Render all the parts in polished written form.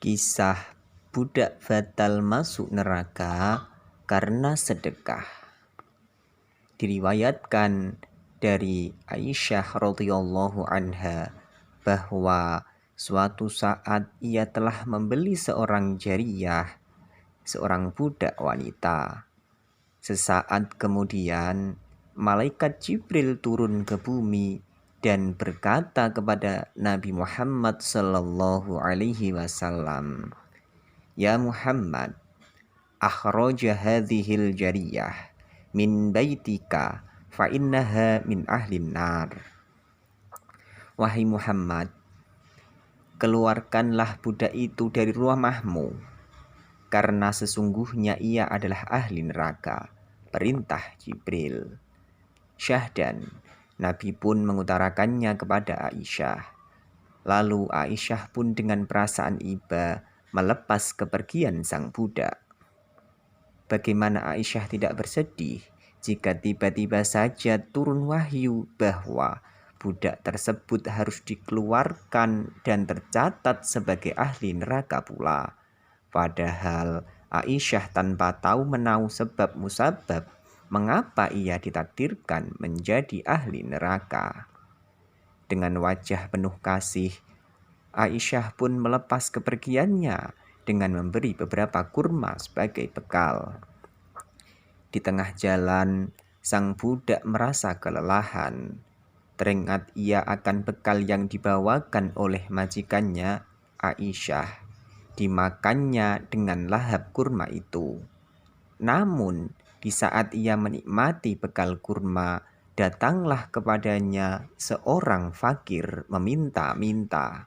Kisah budak batal masuk neraka karena sedekah. Diriwayatkan dari Aisyah radhiyallahu anha bahwa suatu saat ia telah membeli seorang jariyah, seorang budak wanita. Sesaat kemudian malaikat Jibril turun ke bumi dan berkata kepada Nabi Muhammad sallallahu alaihi wasallam, "Ya Muhammad, akhraja hadhil jariyah min baitika fa innaha min ahlin nar." Wahai Muhammad, keluarkanlah budak itu dari rumahmu, karena sesungguhnya ia adalah ahli neraka. Perintah Jibril. Syahdan, Nabi pun mengutarakannya kepada Aisyah. Lalu Aisyah pun dengan perasaan iba melepas kepergian sang budak. Bagaimana Aisyah tidak bersedih jika tiba-tiba saja turun wahyu bahwa budak tersebut harus dikeluarkan dan tercatat sebagai ahli neraka pula. Padahal Aisyah tanpa tahu menahu sebab musabab mengapa ia ditakdirkan menjadi ahli neraka. Dengan wajah penuh kasih, Aisyah pun melepas kepergiannya dengan memberi beberapa kurma sebagai bekal. Di tengah jalan, sang budak merasa kelelahan. Teringat ia akan bekal yang dibawakan oleh majikannya, Aisyah. Dimakannya dengan lahap kurma itu. Namun, di saat ia menikmati bekal kurma, datanglah kepadanya seorang fakir meminta-minta.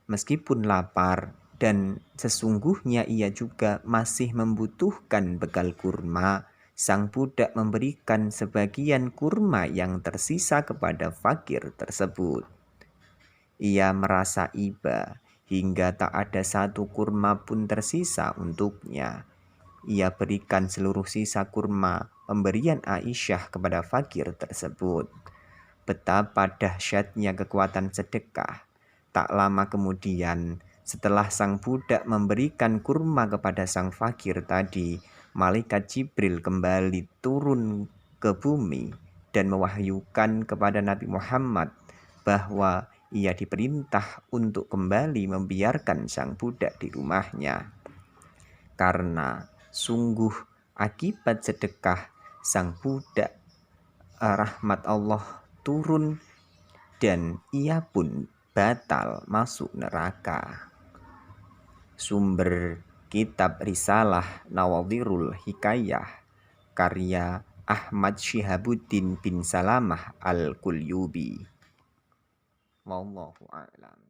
Meskipun lapar dan sesungguhnya ia juga masih membutuhkan bekal kurma, sang budak memberikan sebagian kurma yang tersisa kepada fakir tersebut. Ia merasa iba hingga tak ada satu kurma pun tersisa untuknya. Ia berikan seluruh sisa kurma pemberian Aisyah kepada fakir tersebut. Betapa dahsyatnya kekuatan sedekah. Tak lama kemudian, setelah sang budak memberikan kurma kepada sang fakir tadi, malaikat Jibril kembali turun ke bumi dan mewahyukan kepada Nabi Muhammad bahwa ia diperintah untuk kembali membiarkan sang budak di rumahnya. Karena sungguh akibat sedekah sang budak, rahmat Allah turun dan ia pun batal masuk neraka. Sumber kitab Risalah Nawadhirul Hikayah karya Ahmad Syihabuddin bin Salamah Al-Qulyubi. Wallahu a'lam.